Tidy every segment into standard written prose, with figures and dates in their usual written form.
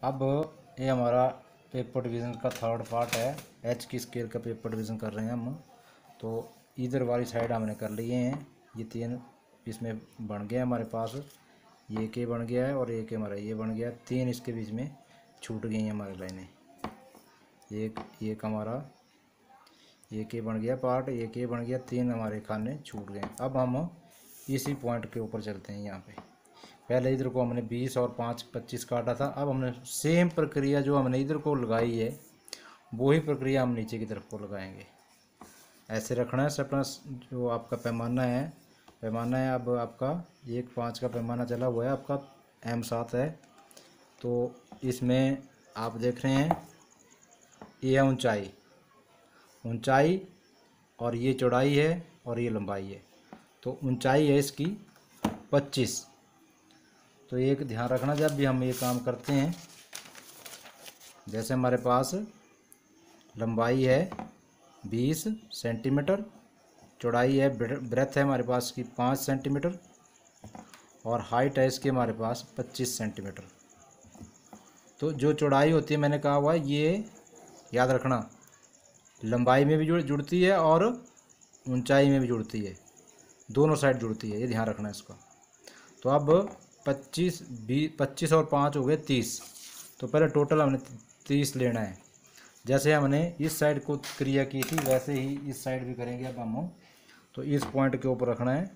अब ये हमारा पेपर डिवीज़न का थर्ड पार्ट है। एच की स्केल का पेपर डिवीज़न कर रहे हैं हम। तो इधर वाली साइड हमने कर लिए हैं। ये 3 इसमें बन गया हमारे पास। ये के बन गया है और एक हमारा ये बन गया। 3 इसके बीच में छूट गई हैं हमारी लाइनें। एक हमारा ये के बन गया पार्ट, ये के बन गया, 3 हमारे खाने छूट गए। अब हम इसी पॉइंट के ऊपर चलते हैं। यहाँ पे पहले इधर को हमने 20 और 5 25 काटा था। अब हमने सेम प्रक्रिया जो हमने इधर को लगाई है वही प्रक्रिया हम नीचे की तरफ को लगाएंगे। ऐसे रखना है अपना जो आपका पैमाना है। अब आपका 1 5 का पैमाना चला हुआ है, आपका M7 है। तो इसमें आप देख रहे हैं ये है ऊंचाई और ये चौड़ाई है और ये लंबाई है। तो ऊंचाई है इसकी 25। तो एक ध्यान रखना जब भी हम ये काम करते हैं, जैसे हमारे पास लंबाई है 20 सेंटीमीटर, चौड़ाई है ब्रेथ है हमारे पास की 5 सेंटीमीटर और हाइट है इसकी हमारे पास 25 सेंटीमीटर। तो जो चौड़ाई होती है मैंने कहा हुआ है ये याद रखना, लंबाई में भी जुड़ती है और ऊंचाई में भी जुड़ती है, दोनों साइड जुड़ती है, ये ध्यान रखना इसका। तो अब 25 और 5 हो गए 30। तो पहले टोटल हमने 30 लेना है। जैसे हमने इस साइड को क्रिया की थी वैसे ही इस साइड भी करेंगे अब हम। तो इस पॉइंट के ऊपर रखना है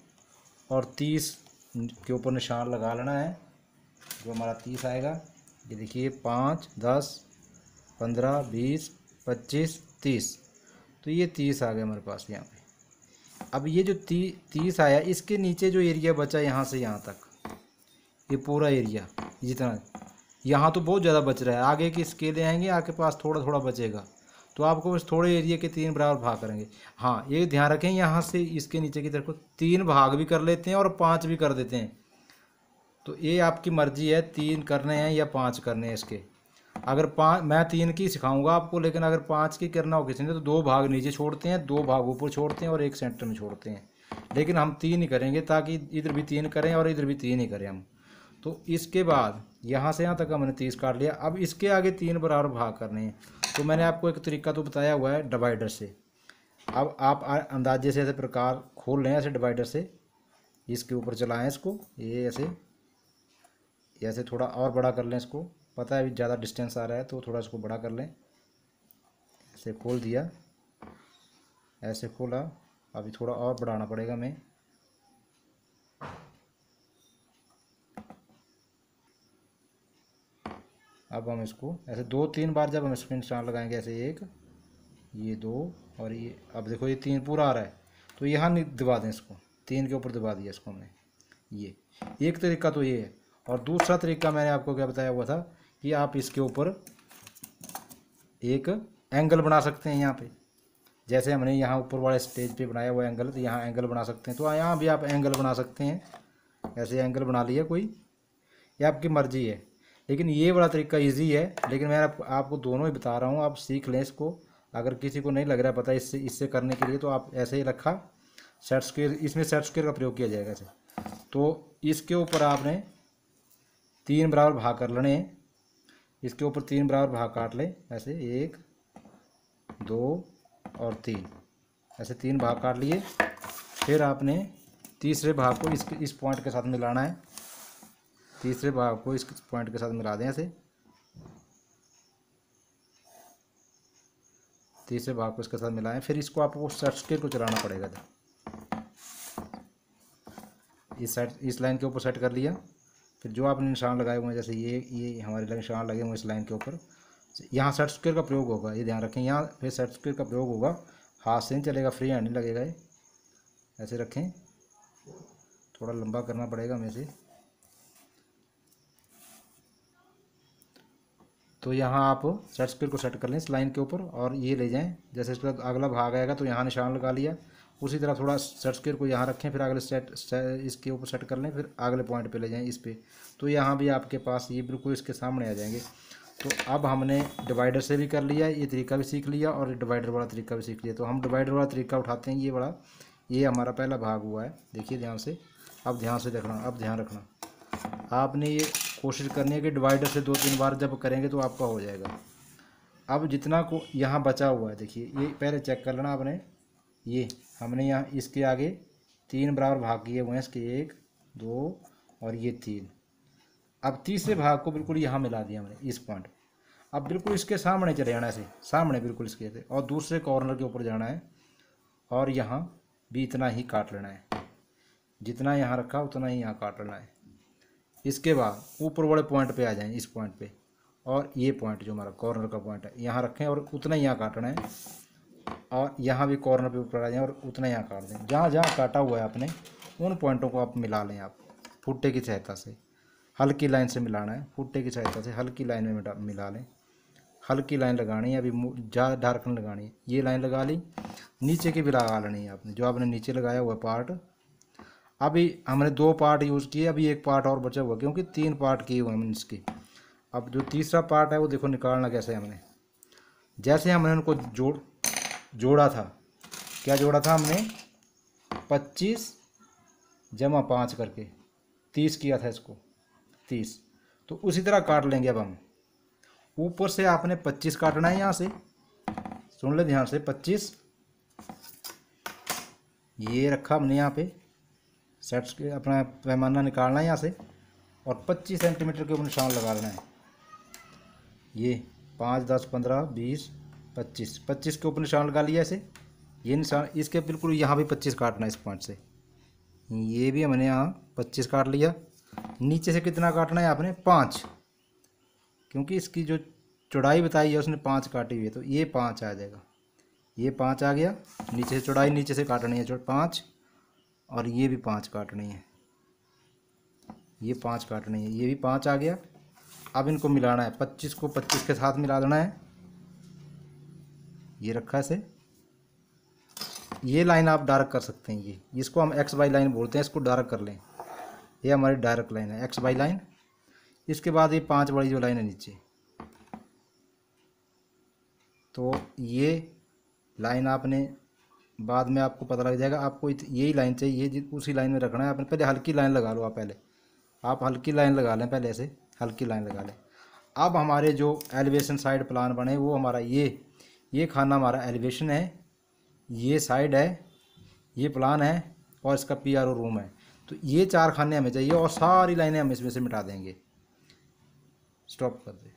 और 30 के ऊपर निशान लगा लेना है। जो हमारा 30 आएगा, ये देखिए 5 10 15 20 25 30। तो ये 30 आ गया हमारे पास यहाँ पे। अब ये जो 30 आया, इसके नीचे जो एरिया बचा यहाँ से यहाँ तक, ये पूरा एरिया जितना, यहाँ तो बहुत ज़्यादा बच रहा है। आगे की स्केलें आएंगे आपके पास थोड़ा थोड़ा बचेगा। तो आपको इस थोड़े एरिया के 3 बराबर भाग करेंगे। हाँ, ये ध्यान रखें यहाँ से इसके नीचे की तरफ को 3 भाग भी कर लेते हैं और 5 भी कर देते हैं। तो ये आपकी मर्जी है 3 करने हैं या 5 करने हैं इसके। अगर 5, मैं 3 की सिखाऊंगा आपको, लेकिन अगर 5 की करना हो किसी ने तो 2 भाग नीचे छोड़ते हैं, 2 भाग ऊपर छोड़ते हैं और 1 सेंटर में छोड़ते हैं। लेकिन हम 3 ही करेंगे ताकि इधर भी 3 करें और इधर भी 3 ही करें हम। तो इसके बाद यहाँ से यहाँ तक हमने 30 काट लिया। अब इसके आगे 3 बराबर भाग करने हैं। तो मैंने आपको एक तरीका तो बताया हुआ है डिवाइडर से। अब आप अंदाजे से ऐसे प्रकार खोल लें, ऐसे डिवाइडर से इसके ऊपर चलाएं इसको, ये ऐसे थोड़ा और बड़ा कर लें इसको। पता है अभी ज़्यादा डिस्टेंस आ रहा है तो थोड़ा इसको बड़ा कर लें। ऐसे खोल दिया, ऐसे खोला, अभी थोड़ा और बढ़ाना पड़ेगा हमें। अब हम इसको ऐसे 2-3 बार जब हम इसमें निशान लगाएंगे, ऐसे 1 ये 2 और ये, अब देखो ये 3 पूरा आ रहा है। तो यहाँ दबा दें इसको, 3 के ऊपर दबा दिया इसको हमने। ये एक तरीका तो ये है। और दूसरा तरीका मैंने आपको क्या बताया हुआ था कि आप इसके ऊपर एक एंगल बना सकते हैं यहाँ पे। जैसे हमने यहाँ ऊपर वाले स्टेज पे बनाया हुआ एंगल, तो यहाँ एंगल बना सकते हैं। तो यहाँ भी आप एंगल बना सकते हैं। ऐसे एंगल बना लिया कोई, ये आपकी मर्जी है। लेकिन ये वाला तरीका इजी है, लेकिन मैं आपको दोनों ही बता रहा हूँ, आप सीख लें इसको। अगर किसी को नहीं लग रहा पता इससे करने के लिए, तो आप ऐसे ही रखा सेट स्क्वायर, इसमें सेट स्क्वायर का प्रयोग किया जाएगा ऐसे। तो इसके ऊपर आपने 3 बराबर भाग कर लेने, इसके ऊपर 3 बराबर भाग काट लें ऐसे, 1 2 और 3, ऐसे 3 भाग काट लिए। फिर आपने तीसरे भाग को इस पॉइंट के साथ मिलाना है। तीसरे भाग को इस पॉइंट के साथ मिला दें ऐसे, तीसरे भाग को इसके साथ मिलाएं। फिर इसको आपको सेट स्क्वायर को चलाना पड़ेगा। इस लाइन के ऊपर सेट कर लिया। फिर जो आपने निशान लगाए हुए हैं, जैसे ये हमारे निशान लगे हुए इस लाइन के ऊपर, यहाँ सेट स्क्वायर का प्रयोग होगा, ये ध्यान रखें। यहाँ फिर सेट स्क्वायर का प्रयोग होगा, हाथ से नहीं चलेगा, फ्री हैंड नहीं लगेगा। ये ऐसे रखें, थोड़ा लंबा करना पड़ेगा हमें से। तो यहाँ आप सेट स्क्वायर को सेट कर लें इस लाइन के ऊपर और ये ले जाएं। जैसे इसका अगला भाग आएगा तो यहाँ निशान लगा लिया, उसी तरह थोड़ा सेट स्क्वायर को यहाँ रखें, फिर अगले इसके ऊपर सेट कर लें, फिर अगले पॉइंट पे ले जाएं इस पे। तो यहाँ भी आपके पास ये बिल्कुल इसके सामने आ जाएंगे। तो अब हमने डिवाइडर से भी कर लिया, ये तरीका भी सीख लिया और डिवाइडर वाला तरीका भी सीख लिया। तो हम डिवाइडर वाला तरीका उठाते हैं, ये वाला, ये हमारा पहला भाग हुआ है, देखिए ध्यान से। अब ध्यान से देखना, अब ध्यान रखना, आपने ये कोशिश करनी है कि डिवाइडर से 2-3 बार जब करेंगे तो आपका हो जाएगा। अब जितना को यहाँ बचा हुआ है, देखिए ये पहले चेक कर लेना आपने। ये हमने यहाँ इसके आगे 3 बराबर भाग किए हुए हैं, इसके 1 2 और ये 3। अब तीसरे भाग को बिल्कुल यहाँ मिला दिया हमने इस पॉइंट। अब बिल्कुल इसके सामने चले जाना, ऐसे सामने बिल्कुल इसके थे, और दूसरे कॉर्नर के ऊपर जाना है और यहाँ भी इतना ही काट लेना है, जितना यहाँ रखा उतना ही यहाँ काट लेना है। इसके बाद ऊपर वाले पॉइंट पे आ जाएं, इस पॉइंट पे, और ये पॉइंट जो हमारा कॉर्नर का पॉइंट है यहाँ रखें और उतना ही यहाँ काटना है, और यहाँ भी कॉर्नर पे ऊपर आ जाएं और उतना यहाँ काट दें। जहाँ जहाँ काटा हुआ है आपने उन पॉइंटों को आप मिला लें। आप फुट्टे की सहायता से हल्की लाइन से मिलाना है, फुट्टे की सहायता से हल्की लाइन में मिला लें। हल्की लाइन लगानी है, अभी ज़्यादा डार्क नहीं लगानी है। ये लाइन लगा ली, नीचे की भी लगा लेनी है आपने, जो आपने नीचे लगाया हुआ पार्ट। अभी हमने 2 पार्ट यूज़ किए, अभी 1 पार्ट और बचा हुआ, क्योंकि 3 पार्ट किए हुए हैं इसके। अब जो तीसरा पार्ट है वो देखो निकालना कैसे है हमने। जैसे हमने उनको जोड़ा था, क्या जोड़ा था हमने, 25 जमा 5 करके 30 किया था इसको, 30। तो उसी तरह काट लेंगे। अब हम ऊपर से आपने 25 काटना है, यहाँ से सुन ले ध्यान से, 25 ये रखा हमने यहाँ पे, सेट्स के अपना पैमाना निकालना है यहाँ से, और 25 सेंटीमीटर के ऊपर निशान लगा लेना है। ये 5 10 15 20 25 के ऊपर निशान लगा लिया ऐसे। ये निशान इसके बिल्कुल यहाँ भी 25 काटना है इस पॉइंट से। ये भी हमने यहाँ 25 काट लिया। नीचे से कितना काटना है आपने, 5, क्योंकि इसकी जो चौड़ाई बताई है उसने 5 काटी हुई है, तो ये 5 आ जाएगा। ये 5 आ गया। नीचे से चौड़ाई नीचे से काटनी है 5, और ये भी 5 काटनी है, ये 5 काटनी है, ये भी 5 आ गया। अब इनको मिलाना है, 25 को 25 के साथ मिला देना है। ये रखा से, ये लाइन आप डार्क कर सकते हैं, ये जिसको हम एक्स वाई लाइन बोलते हैं, इसको डार्क कर लें। ये हमारी डायरेक्ट लाइन है, एक्स वाई लाइन। इसके बाद ये 5 वाली जो लाइन है नीचे, तो ये लाइन आपने बाद में आपको पता लग जाएगा। आपको यही लाइन चाहिए, उसी लाइन में रखना है आपने। पहले हल्की लाइन लगा लो, आप पहले आप हल्की लाइन लगा लें, पहले ऐसे हल्की लाइन लगा लें। अब हमारे जो एलिवेशन साइड प्लान बने वो हमारा ये खाना हमारा एलिवेशन है, ये साइड है, ये प्लान है, और इसका PRO रूम है। तो ये 4 खाने हमें चाहिए, और सारी लाइनें हम इसमें से मिटा देंगे। स्टॉप कर दे।